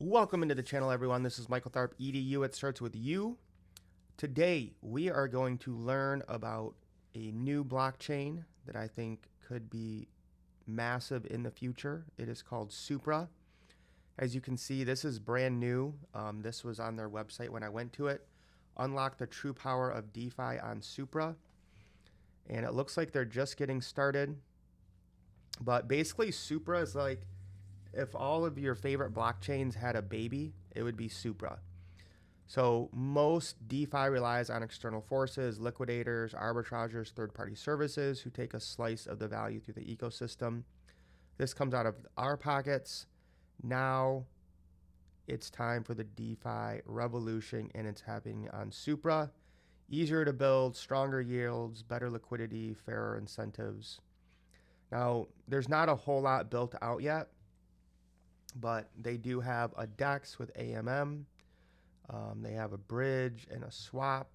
Welcome into the channel, everyone. This is Michael Tharp, EDU. It starts with you. Today, we are going to learn about a new blockchain that I think could be massive in the future. It is called Supra. As you can see, this is brand new. This was on their website when I went to it. Unlock the true power of DeFi on Supra. And it looks like they're just getting started. But basically, Supra is like, if all of your favorite blockchains had a baby, it would be Supra. So most DeFi relies on external forces, liquidators, arbitrageurs, third-party services who take a slice of the value through the ecosystem. This comes out of our pockets. Now it's time for the DeFi revolution, and it's happening on Supra. Easier to build, stronger yields, better liquidity, fairer incentives. Now, there's not a whole lot built out yet, but they do have a DEX with AMM. They have a bridge and a swap.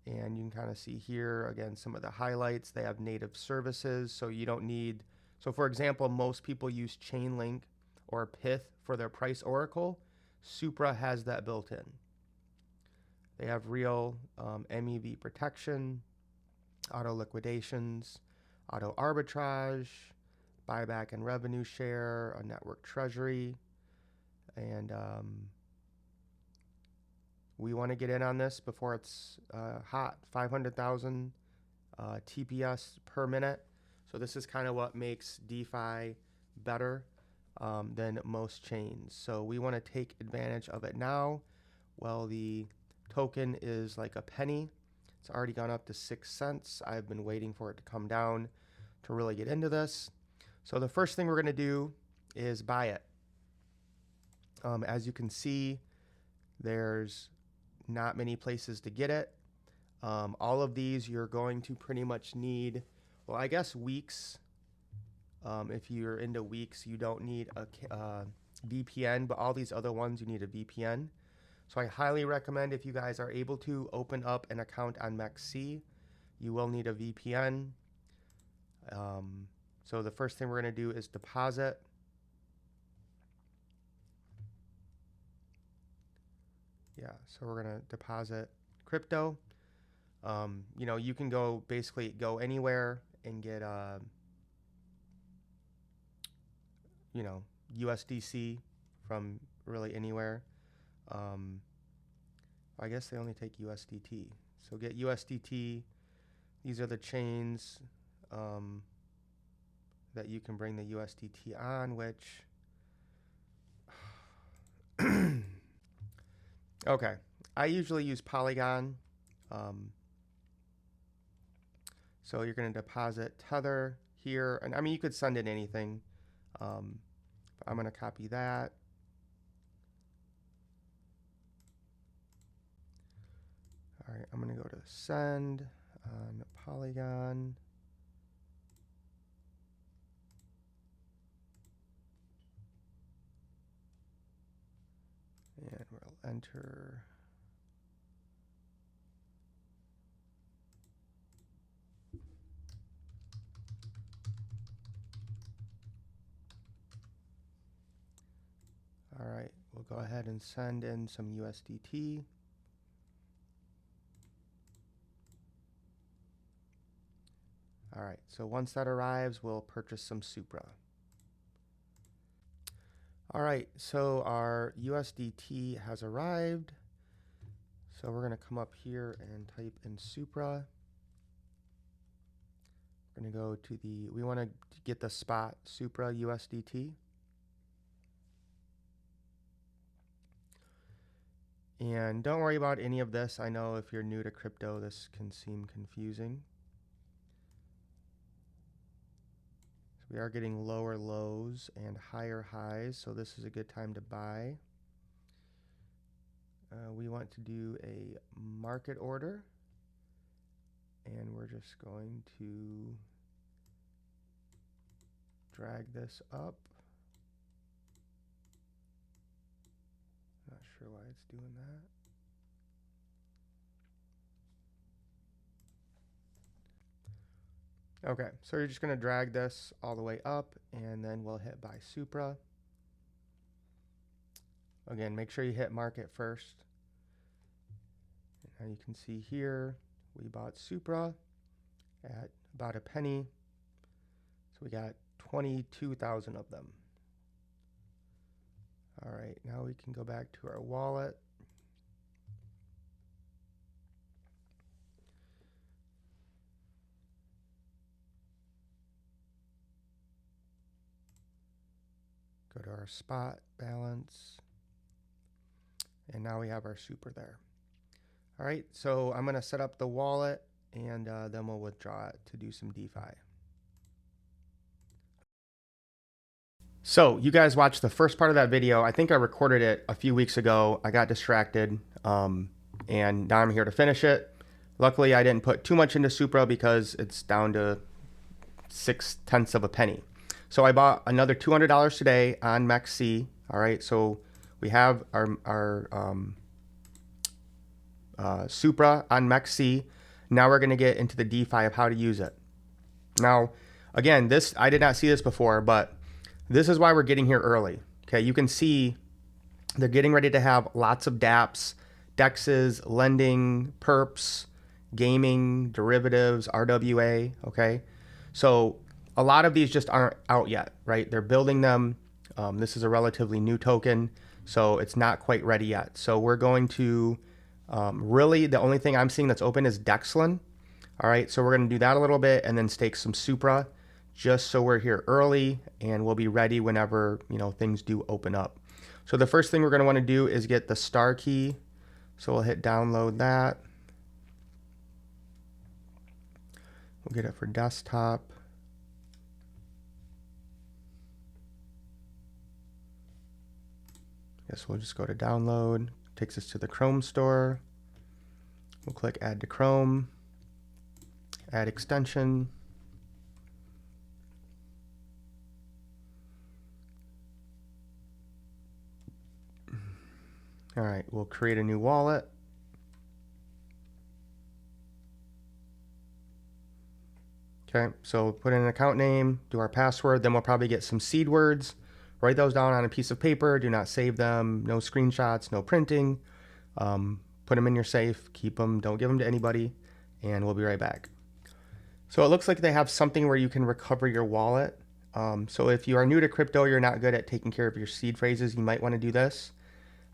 And you can kind of see here, again, some of the highlights. They have native services, so you don't need... So, for example, most people use Chainlink or Pyth for their price oracle. Supra has that built in. They have real MEV protection, auto liquidations, auto arbitrage, buyback and revenue share, a network treasury, and we want to get in on this before it's hot. 500,000 TPS per minute. So this is kind of what makes DeFi better than most chains. So we want to take advantage of it now. Well, the token is like a penny. It's already gone up to 6 cents. I've been waiting for it to come down to really get into this. So the first thing we're going to do is buy it. As you can see, there's not many places to get it. All of these you're going to pretty much need, well, I guess weeks. If you're into weeks, you don't need a VPN, but all these other ones you need a VPN. So I highly recommend, if you guys are able to, open up an account on MEXC. You will need a VPN. So the first thing we're going to do is deposit. Yeah, so we're going to deposit crypto. You know, you can basically go anywhere and get, USDC from really anywhere. I guess they only take USDT. So get USDT. These are the chains that you can bring the USDT on, which... Okay, I usually use Polygon. So you're going to deposit Tether here. And I mean, you could send in anything. I'm going to copy that. All right, I'm going to go to send on Polygon. And we'll enter. All right, we'll go ahead and send in some USDT. All right, so once that arrives, we'll purchase some Supra. All right, so our USDT has arrived. So we're going to come up here and type in Supra. We're going to go to we want to get the spot Supra USDT. And don't worry about any of this. I know if you're new to crypto, this can seem confusing. We are getting lower lows and higher highs, so this is a good time to buy. We want to do a market order, and we're just going to drag this up. Not sure why it's doing that. Okay, so you're just going to drag this all the way up, and then we'll hit buy Supra. Again, make sure you hit market first. Now you can see here, we bought Supra at about a penny. So we got 22,000 of them. All right, now we can go back to our wallet. Go to our spot balance. And now we have our Supra there. All right, so I'm going to set up the wallet and then we'll withdraw it to do some DeFi. So you guys watched the first part of that video. I think I recorded it a few weeks ago. I got distracted and now I'm here to finish it. Luckily, I didn't put too much into Supra because it's down to 0.6 of a penny. So I bought another $200 today on MEXC. All right, so we have our Supra on MEXC. Now we're going to get into the DeFi of how to use it. Now, again, this I did not see this before, but this is why we're getting here early. Okay, you can see they're getting ready to have lots of dApps, DEXs, lending, perps, gaming, derivatives, RWA. Okay, so a lot of these just aren't out yet, right? They're building them. This is a relatively new token, so it's not quite ready yet. So we're going to really, the only thing I'm seeing that's open is Dexlin. All right, so we're going to do that a little bit and then stake some Supra, just so we're here early and we'll be ready whenever, you know, things do open up. So the first thing we're going to want to do is get the star key. So we'll hit download that. We'll get it for desktop. Guess we'll just go to download. Takes us to the Chrome store. We'll click add to Chrome, add extension. All right, we'll create a new wallet. Okay, so put in an account name, do our password, then we'll probably get some seed words. Write those down on a piece of paper, do not save them, no screenshots, no printing. Put them in your safe, keep them, don't give them to anybody, and we'll be right back. So it looks like they have something where you can recover your wallet. So if you are new to crypto, you're not good at taking care of your seed phrases, you might want to do this.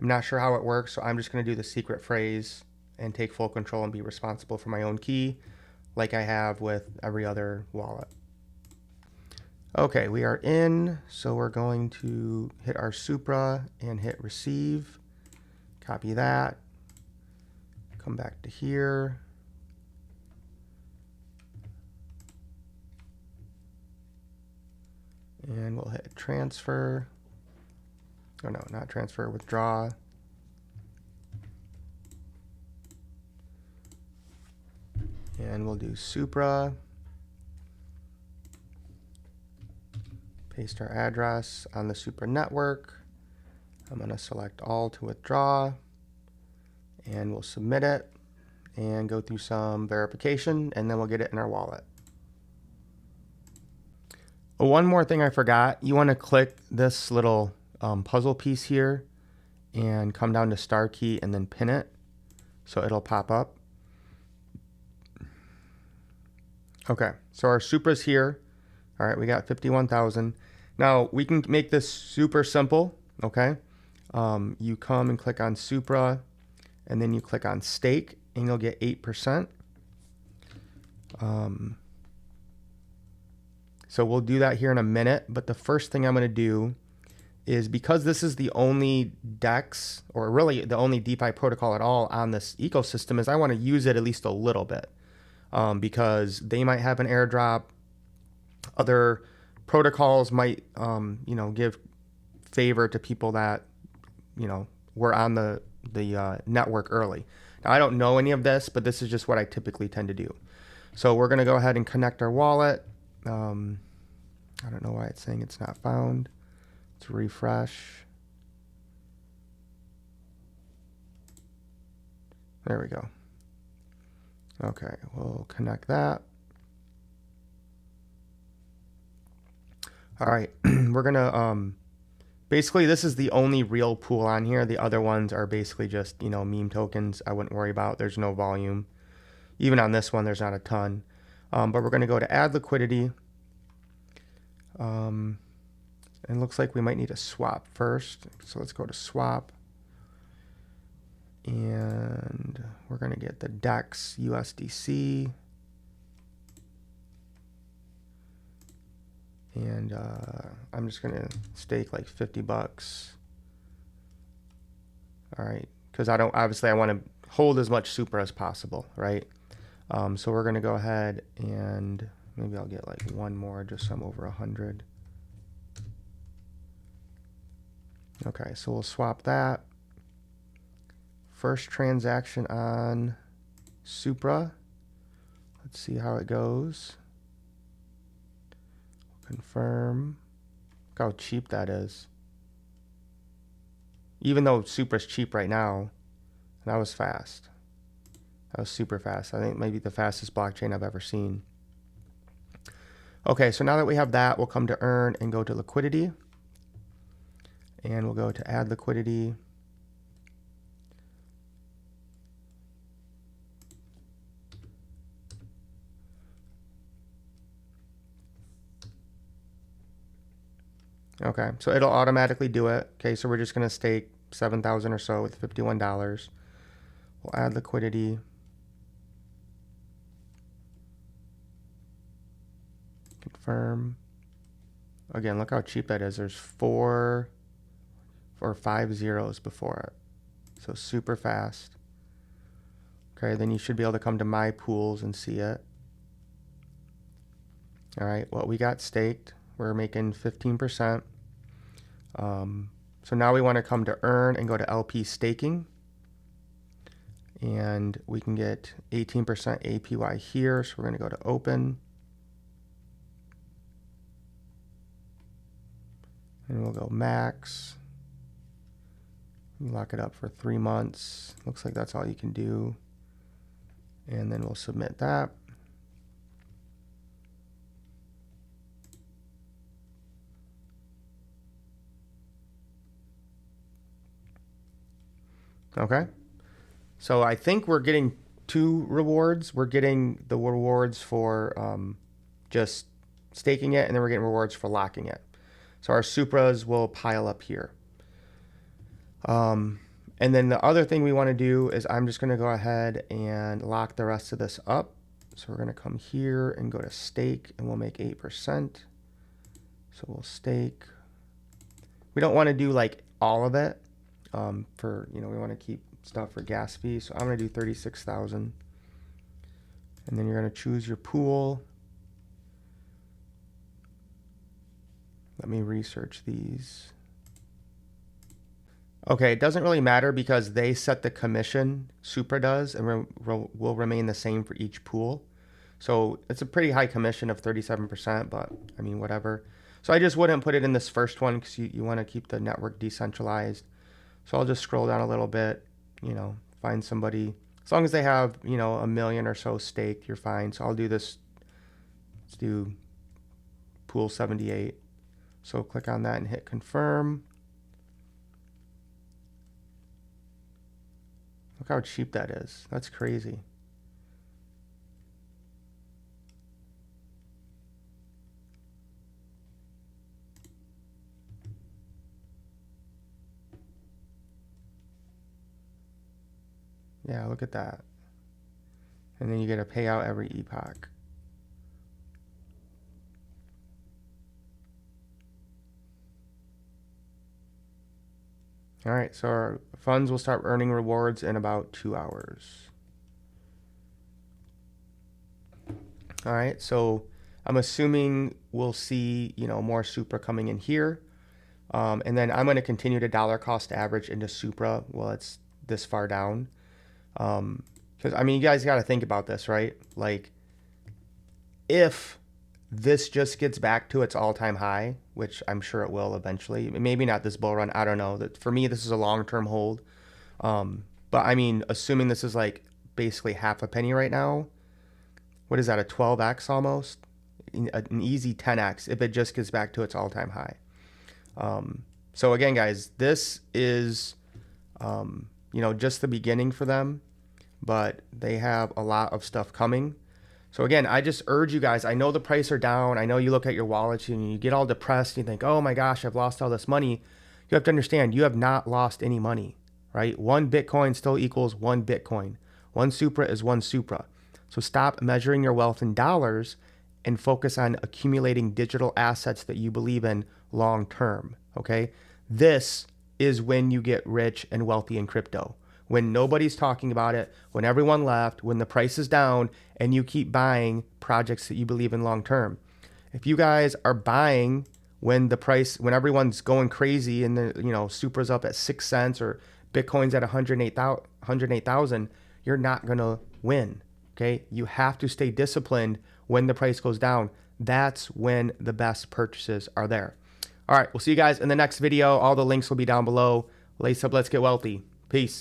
I'm not sure how it works, so I'm just going to do the secret phrase and take full control and be responsible for my own key, like I have with every other wallet. Okay, we are in, so we're going to hit our Supra and hit receive. Copy that. Come back to here. And we'll hit transfer. Oh no, not transfer, withdraw. And we'll do Supra. Paste our address on the Supra network. I'm going to select all to withdraw. And we'll submit it and go through some verification, and then we'll get it in our wallet. One more thing I forgot. You want to click this little puzzle piece here and come down to star key and then pin it so it'll pop up. Okay, so our Supra's here. All right, we got 51,000. Now we can make this super simple. Okay, you come and click on Supra and then you click on stake and you'll get 8%. So we'll do that here in a minute, but the first thing I'm going to do is, because this is the only DEX, or really the only DeFi protocol at all on this ecosystem, is I want to use it at least a little bit, because they might have an airdrop. Other protocols might, you know, give favor to people that, you know, were on the network early. Now, I don't know any of this, but this is just what I typically tend to do. So we're going to go ahead and connect our wallet. I don't know why it's saying it's not found. Let's refresh. There we go. Okay, we'll connect that. All right, we're gonna Basically, this is the only real pool on here. The other ones are basically just, you know, meme tokens. I wouldn't worry about. There's no volume. Even on this one, there's not a ton. But we're going to go to add liquidity. And it looks like we might need a swap first. So let's go to swap. And we're going to get the DEX USDC. And I'm just going to stake like 50 bucks. All right. Because I want to hold as much Supra as possible, right? So we're going to go ahead and maybe I'll get like one more just so I'm over 100. Okay, so we'll swap that. First transaction on Supra. Let's see how it goes. Confirm. Look how cheap that is. Even though Supra's cheap right now, that was fast. That was super fast. I think maybe the fastest blockchain I've ever seen. Okay, so now that we have that, we'll come to earn and go to liquidity. And we'll go to add liquidity. Okay, so it'll automatically do it. Okay, so we're just going to stake 7,000 or so with $51. We'll add liquidity. Confirm. Again, look how cheap that is. There's 4 or 5 zeros before it. So super fast. Okay, then you should be able to come to my pools and see it. All right, what we got staked. We're making 15%. So now we want to come to earn and go to LP staking. And we can get 18% APY here. So we're going to go to open. And we'll go max. Lock it up for 3 months. Looks like that's all you can do. And then we'll submit that. Okay. So I think we're getting 2 rewards. We're getting the rewards for just staking it, and then we're getting rewards for locking it. So our Supras will pile up here. And then the other thing we want to do is I'm just going to go ahead and lock the rest of this up. So we're going to come here and go to stake, and we'll make 8%. So we'll stake. We don't want to do like all of it for, you know, we want to keep stuff for gas fees. So I'm going to do 36,000. And then you're going to choose your pool. Let me research these. Okay, it doesn't really matter because they set the commission, Supra does, and will remain the same for each pool. So it's a pretty high commission of 37%, but I mean, whatever. So I just wouldn't put it in this first one because you want to keep the network decentralized. So I'll just scroll down a little bit, you know, find somebody. As long as they have, you know, 1 million or so staked, you're fine. So I'll do this. Let's do pool 78. So click on that and hit confirm. Look how cheap that is. That's crazy. Yeah, look at that. And then you get a payout every epoch. All right, so our funds will start earning rewards in about 2 hours. All right, so I'm assuming we'll see, you know, more Supra coming in here. And then I'm going to continue to dollar cost average into Supra while it's this far down. Because, I mean, you guys got to think about this, right? Like, if this just gets back to its all-time high, which I'm sure it will eventually. Maybe not this bull run. I don't know. That for me, this is a long-term hold. But I mean, assuming this is like basically half a penny right now, what is that? A 12x almost? An easy 10x if it just gets back to its all-time high. So again, guys, this is, just the beginning for them, but they have a lot of stuff coming. So again, I just urge you guys, I know the prices are down. I know you look at your wallets and you get all depressed. And you think, oh my gosh, I've lost all this money. You have to understand, you have not lost any money, right? One Bitcoin still equals one Bitcoin. One Supra is one Supra. So stop measuring your wealth in dollars and focus on accumulating digital assets that you believe in long term, okay? This is when you get rich and wealthy in crypto. When nobody's talking about it, when everyone left, when the price is down, and you keep buying projects that you believe in long term. If you guys are buying when everyone's going crazy and the Supra's up at 6 cents or Bitcoin's at 108,000, you're not gonna win. Okay, you have to stay disciplined when the price goes down. That's when the best purchases are there. All right, we'll see you guys in the next video. All the links will be down below. Lace up, let's get wealthy. Peace.